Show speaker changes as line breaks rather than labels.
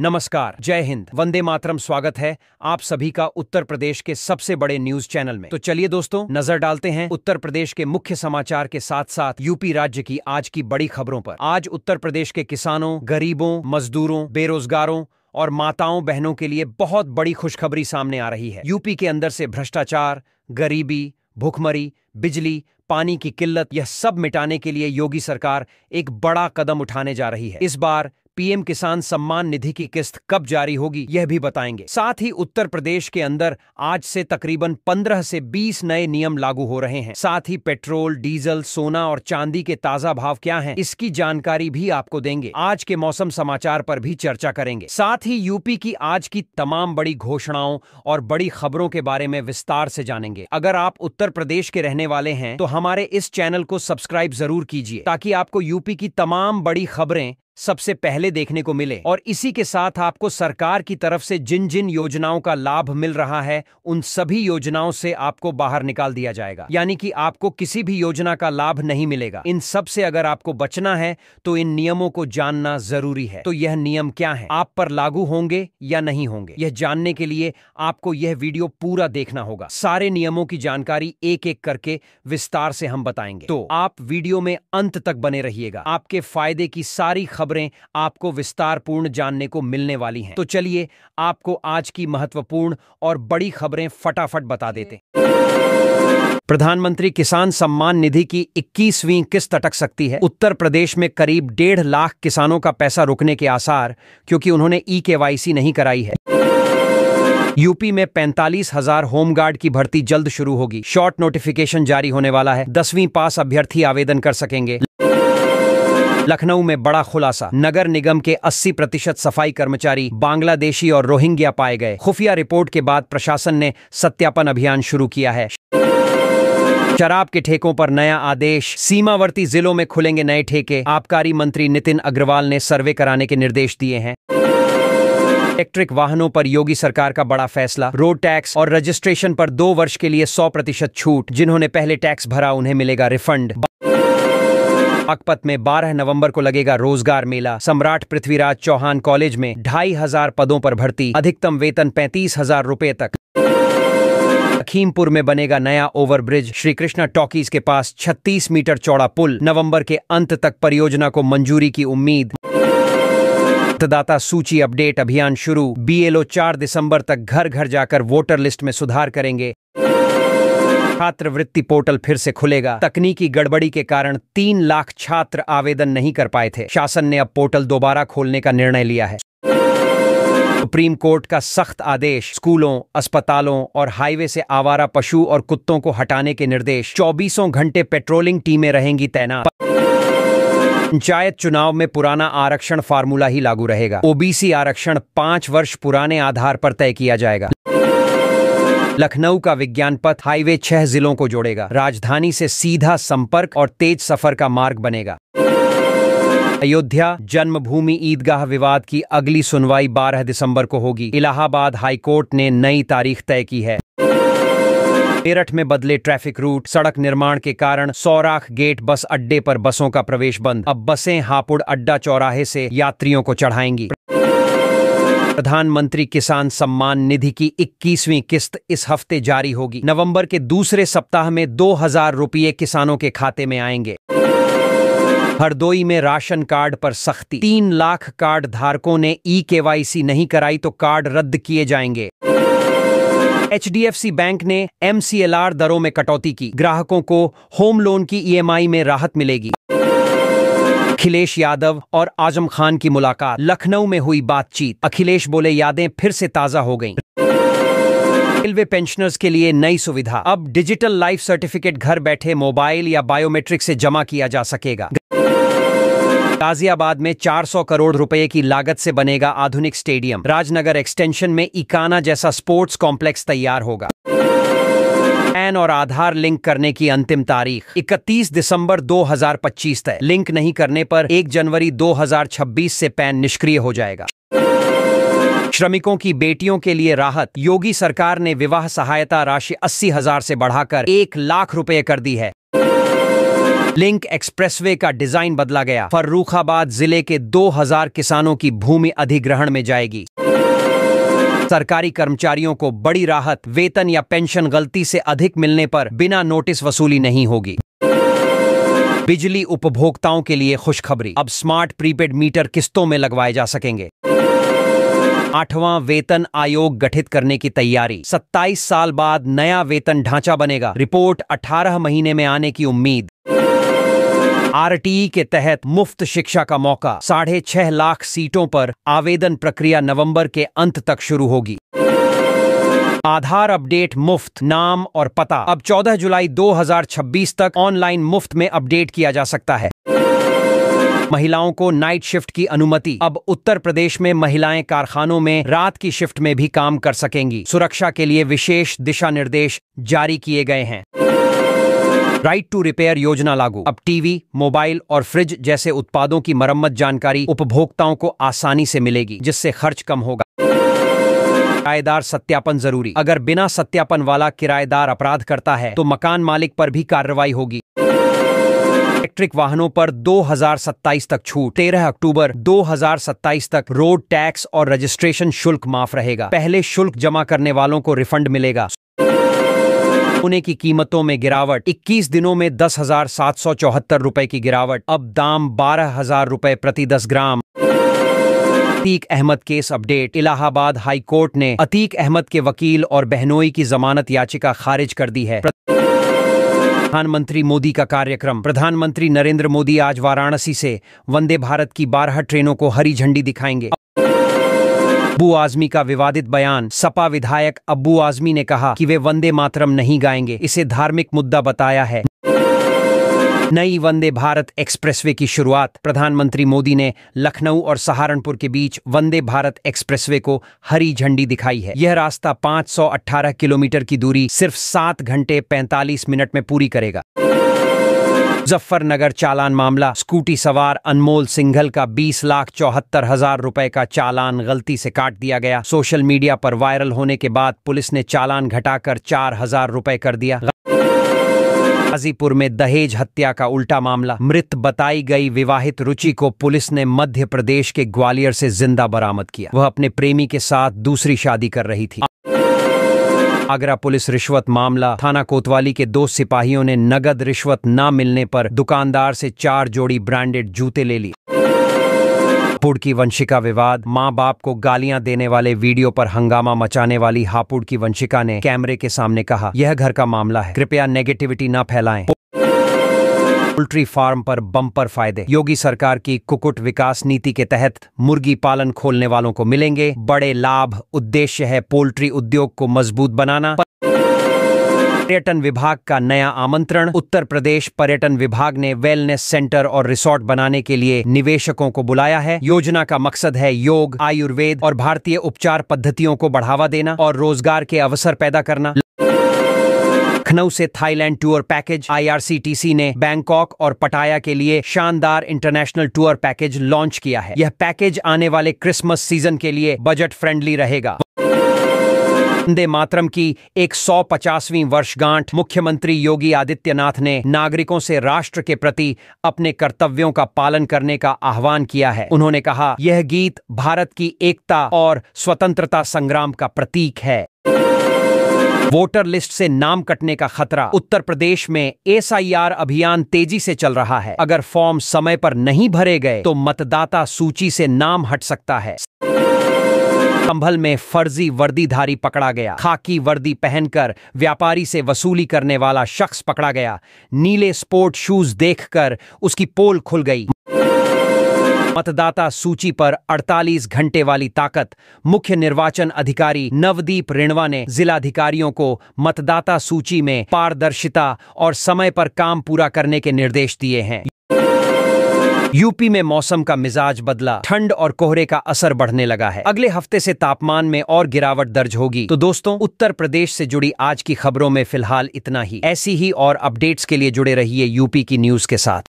नमस्कार, जय हिंद, वंदे मातरम। स्वागत है आप सभी का उत्तर प्रदेश के सबसे बड़े न्यूज चैनल में। तो चलिए दोस्तों, नजर डालते हैं उत्तर प्रदेश के मुख्य समाचार के साथ साथ यूपी राज्य की आज की बड़ी खबरों पर। आज उत्तर प्रदेश के किसानों, गरीबों, मजदूरों, बेरोजगारों और माताओं बहनों के लिए बहुत बड़ी खुशखबरी सामने आ रही है। यूपी के अंदर से भ्रष्टाचार, गरीबी, भुखमरी, बिजली, पानी की किल्लत, यह सब मिटाने के लिए योगी सरकार एक बड़ा कदम उठाने जा रही है। इस बार पीएम किसान सम्मान निधि की किस्त कब जारी होगी, यह भी बताएंगे। साथ ही उत्तर प्रदेश के अंदर आज से तकरीबन 15 से 20 नए नियम लागू हो रहे हैं। साथ ही पेट्रोल, डीजल, सोना और चांदी के ताजा भाव क्या हैं, इसकी जानकारी भी आपको देंगे। आज के मौसम समाचार पर भी चर्चा करेंगे। साथ ही यूपी की आज की तमाम बड़ी घोषणाओं और बड़ी खबरों के बारे में विस्तार से जानेंगे। अगर आप उत्तर प्रदेश के रहने वाले हैं तो हमारे इस चैनल को सब्सक्राइब जरूर कीजिए, ताकि आपको यूपी की तमाम बड़ी खबरें सबसे पहले देखने को मिले। और इसी के साथ आपको सरकार की तरफ से जिन जिन योजनाओं का लाभ मिल रहा है, उन सभी योजनाओं से आपको बाहर निकाल दिया जाएगा। यानी कि आपको किसी भी योजना का लाभ नहीं मिलेगा। इन सब से अगर आपको बचना है तो इन नियमों को जानना जरूरी है। तो यह नियम क्या है, आप पर लागू होंगे या नहीं होंगे, यह जानने के लिए आपको यह वीडियो पूरा देखना होगा। सारे नियमों की जानकारी एक एक करके विस्तार से हम बताएंगे, तो आप वीडियो में अंत तक बने रहिएगा। आपके फायदे की सारी खबरें आपको विस्तारपूर्ण जानने को मिलने वाली हैं। तो चलिए आपको आज की महत्वपूर्ण और बड़ी खबरें फटाफट बता देते हैं। प्रधानमंत्री किसान सम्मान निधि की 21वीं किस्त अटक सकती है। उत्तर प्रदेश में करीब 1.5 लाख किसानों का पैसा रुकने के आसार, क्योंकि उन्होंने ई-केवाईसी नहीं कराई है। यूपी में 45,000 होमगार्ड की भर्ती जल्द शुरू होगी। शॉर्ट नोटिफिकेशन जारी होने वाला है। 10वीं पास अभ्यर्थी आवेदन कर सकेंगे। लखनऊ में बड़ा खुलासा, नगर निगम के 80% सफाई कर्मचारी बांग्लादेशी और रोहिंग्या पाए गए। खुफिया रिपोर्ट के बाद प्रशासन ने सत्यापन अभियान शुरू किया है। शराब के ठेकों पर नया आदेश, सीमावर्ती जिलों में खुलेंगे नए ठेके। आबकारी मंत्री नितिन अग्रवाल ने सर्वे कराने के निर्देश दिए हैं। इलेक्ट्रिक वाहनों पर योगी सरकार का बड़ा फैसला, रोड टैक्स और रजिस्ट्रेशन पर 2 वर्ष के लिए 100% छूट। जिन्होंने पहले टैक्स भरा उन्हें मिलेगा रिफंड। बागपत में 12 नवंबर को लगेगा रोजगार मेला। सम्राट पृथ्वीराज चौहान कॉलेज में 2,500 पदों पर भर्ती, अधिकतम वेतन 35,000 रुपए तक। लखीमपुर में बनेगा नया ओवरब्रिज। श्री कृष्णा टॉकीज के पास 36 मीटर चौड़ा पुल। नवंबर के अंत तक परियोजना को मंजूरी की उम्मीद। मतदाता सूची अपडेट अभियान शुरू। बीएलओ 4 दिसंबर तक घर घर जाकर वोटर लिस्ट में सुधार करेंगे। छात्रवृत्ति पोर्टल फिर से खुलेगा। तकनीकी गड़बड़ी के कारण 3 लाख छात्र आवेदन नहीं कर पाए थे। शासन ने अब पोर्टल दोबारा खोलने का निर्णय लिया है। सुप्रीम कोर्ट का सख्त आदेश, स्कूलों, अस्पतालों और हाईवे से आवारा पशु और कुत्तों को हटाने के निर्देश। 24 घंटे पेट्रोलिंग टीमें रहेंगी तैनात। पंचायत चुनाव में पुराना आरक्षण फार्मूला ही लागू रहेगा। ओबीसी आरक्षण 5 वर्ष पुराने आधार पर तय किया जाएगा। लखनऊ का विज्ञान पथ हाईवे 6 जिलों को जोड़ेगा। राजधानी से सीधा संपर्क और तेज सफर का मार्ग बनेगा। अयोध्या जन्मभूमि ईदगाह विवाद की अगली सुनवाई 12 दिसंबर को होगी। इलाहाबाद हाईकोर्ट ने नई तारीख तय की है। मेरठ में बदले ट्रैफिक रूट, सड़क निर्माण के कारण सौराख गेट बस अड्डे पर बसों का प्रवेश बंद। अब बसें हापुड़ अड्डा चौराहे से यात्रियों को चढ़ाएंगी। प्रधानमंत्री किसान सम्मान निधि की 21वीं किस्त इस हफ्ते जारी होगी। नवंबर के दूसरे सप्ताह में 2,000 रुपये किसानों के खाते में आएंगे। हरदोई में राशन कार्ड पर सख्ती। 3 लाख कार्ड धारकों ने ई-केवाईसी नहीं कराई तो कार्ड रद्द किए जाएंगे। HDFC बैंक ने MCLR दरों में कटौती की। ग्राहकों को होम लोन की EMI में राहत मिलेगी। अखिलेश यादव और आजम खान की मुलाकात। लखनऊ में हुई बातचीत। अखिलेश बोले यादें फिर से ताजा हो गईं। रेलवे पेंशनर्स के लिए नई सुविधा, अब डिजिटल लाइफ सर्टिफिकेट घर बैठे मोबाइल या बायोमेट्रिक से जमा किया जा सकेगा। गाजियाबाद में 400 करोड़ रुपए की लागत से बनेगा आधुनिक स्टेडियम। राजनगर एक्सटेंशन में इकाना जैसा स्पोर्ट्स कॉम्प्लेक्स तैयार होगा। पैन और आधार लिंक करने की अंतिम तारीख 31 दिसंबर 2025 तक। लिंक नहीं करने पर 1 जनवरी 2026 से पैन निष्क्रिय हो जाएगा। श्रमिकों की बेटियों के लिए राहत, योगी सरकार ने विवाह सहायता राशि 80,000 से बढ़ाकर 1 लाख रुपए कर दी है। लिंक एक्सप्रेसवे का डिजाइन बदला गया। फर्रुखाबाद जिले के 2000 किसानों की भूमि अधिग्रहण में जाएगी। सरकारी कर्मचारियों को बड़ी राहत, वेतन या पेंशन गलती से अधिक मिलने पर बिना नोटिस वसूली नहीं होगी। बिजली उपभोक्ताओं के लिए खुशखबरी, अब स्मार्ट प्रीपेड मीटर किस्तों में लगवाए जा सकेंगे। 8वां वेतन आयोग गठित करने की तैयारी, 27 साल बाद नया वेतन ढांचा बनेगा। रिपोर्ट 18 महीने में आने की उम्मीद। आरटीई के तहत मुफ्त शिक्षा का मौका, 6.5 लाख सीटों पर आवेदन प्रक्रिया नवंबर के अंत तक शुरू होगी। आधार अपडेट मुफ्त, नाम और पता अब 14 जुलाई 2026 तक ऑनलाइन मुफ्त में अपडेट किया जा सकता है। महिलाओं को नाइट शिफ्ट की अनुमति, अब उत्तर प्रदेश में महिलाएं कारखानों में रात की शिफ्ट में भी काम कर सकेंगी। सुरक्षा के लिए विशेष दिशा निर्देश जारी किए गए हैं। राइट टू रिपेयर योजना लागू, अब टीवी, मोबाइल और फ्रिज जैसे उत्पादों की मरम्मत जानकारी उपभोक्ताओं को आसानी से मिलेगी, जिससे खर्च कम होगा। किराएदार सत्यापन जरूरी, अगर बिना सत्यापन वाला किराएदार अपराध करता है तो मकान मालिक पर भी कार्रवाई होगी। इलेक्ट्रिक वाहनों पर 2027 तक छूट, 13 अक्टूबर 2027 तक रोड टैक्स और रजिस्ट्रेशन शुल्क माफ रहेगा। पहले शुल्क जमा करने वालों को रिफंड मिलेगा। सोने की कीमतों में गिरावट, 21 दिनों में 10,774 रुपए की गिरावट, अब दाम 12,000 रुपए प्रति 10 gram. Atiq Ahmed case update, Allahabad high court ने अतीक अहमद के वकील और बहनोई की जमानत याचिका खारिज कर दी है। प्रधानमंत्री मोदी का कार्यक्रम, प्रधानमंत्री नरेंद्र मोदी आज वाराणसी से वंदे भारत की 12 ट्रेनों को हरी झंडी दिखाएंगे। अब्बू आजमी का विवादित बयान, सपा विधायक अब्बू आजमी ने कहा कि वे वंदे मातरम नहीं गाएंगे, इसे धार्मिक मुद्दा बताया है। नई वंदे भारत एक्सप्रेसवे की शुरुआत, प्रधानमंत्री मोदी ने लखनऊ और सहारनपुर के बीच वंदे भारत एक्सप्रेसवे को हरी झंडी दिखाई है। यह रास्ता 518 किलोमीटर की दूरी सिर्फ 7 घंटे 45 मिनट में पूरी करेगा। मुजफ्फरनगर चालान मामला, स्कूटी सवार अनमोल सिंघल का 20,74,000 रुपए का चालान गलती से काट दिया गया। सोशल मीडिया पर वायरल होने के बाद पुलिस ने चालान घटाकर 4,000 रुपए कर दिया। गाजीपुर में दहेज हत्या का उल्टा मामला, मृत बताई गई विवाहित रुचि को पुलिस ने मध्य प्रदेश के ग्वालियर से जिंदा बरामद किया। वह अपने प्रेमी के साथ दूसरी शादी कर रही थी। आगरा पुलिस रिश्वत मामला, थाना कोतवाली के 2 सिपाहियों ने नगद रिश्वत न मिलने पर दुकानदार से 4 जोड़ी ब्रांडेड जूते ले ली। हापुड़ की वंशिका विवाद, मां बाप को गालियां देने वाले वीडियो पर हंगामा मचाने वाली हापुड़ की वंशिका ने कैमरे के सामने कहा, यह घर का मामला है, कृपया नेगेटिविटी न फैलाएं। पोल्ट्री फार्म पर बम्पर फायदे, योगी सरकार की कुक्कुट विकास नीति के तहत मुर्गी पालन खोलने वालों को मिलेंगे बड़े लाभ। उद्देश्य है पोल्ट्री उद्योग को मजबूत बनाना। पर्यटन विभाग का नया आमंत्रण, उत्तर प्रदेश पर्यटन विभाग ने वेलनेस सेंटर और रिसोर्ट बनाने के लिए निवेशकों को बुलाया है। योजना का मकसद है योग, आयुर्वेद और भारतीय उपचार पद्धतियों को बढ़ावा देना और रोजगार के अवसर पैदा करना। लखनऊ से थाईलैंड टूर पैकेज, आईआरसीटीसी ने बैंकॉक और पटाया के लिए शानदार इंटरनेशनल टूर पैकेज लॉन्च किया है। यह पैकेज आने वाले क्रिसमस सीजन के लिए बजट फ्रेंडली रहेगा। वंदे मातरम की 150वीं वर्षगांठ, मुख्यमंत्री योगी आदित्यनाथ ने नागरिकों से राष्ट्र के प्रति अपने कर्तव्यों का पालन करने का आह्वान किया है। उन्होंने कहा, यह गीत भारत की एकता और स्वतंत्रता संग्राम का प्रतीक है। वोटर लिस्ट से नाम कटने का खतरा, उत्तर प्रदेश में एसआईआर अभियान तेजी से चल रहा है। अगर फॉर्म समय पर नहीं भरे गए तो मतदाता सूची से नाम हट सकता है। संभल में फर्जी वर्दीधारी पकड़ा गया, खाकी वर्दी पहनकर व्यापारी से वसूली करने वाला शख्स पकड़ा गया। नीले स्पोर्ट शूज देखकर उसकी पोल खुल गई। मतदाता सूची पर 48 घंटे वाली ताकत, मुख्य निर्वाचन अधिकारी नवदीप रिणवा ने जिलाधिकारियों को मतदाता सूची में पारदर्शिता और समय पर काम पूरा करने के निर्देश दिए हैं। यूपी में मौसम का मिजाज बदला, ठंड और कोहरे का असर बढ़ने लगा है। अगले हफ्ते से तापमान में और गिरावट दर्ज होगी। तो दोस्तों, उत्तर प्रदेश से जुड़ी आज की खबरों में फिलहाल इतना ही। ऐसी ही और अपडेट्स के लिए जुड़े रहिए यूपी की न्यूज के साथ।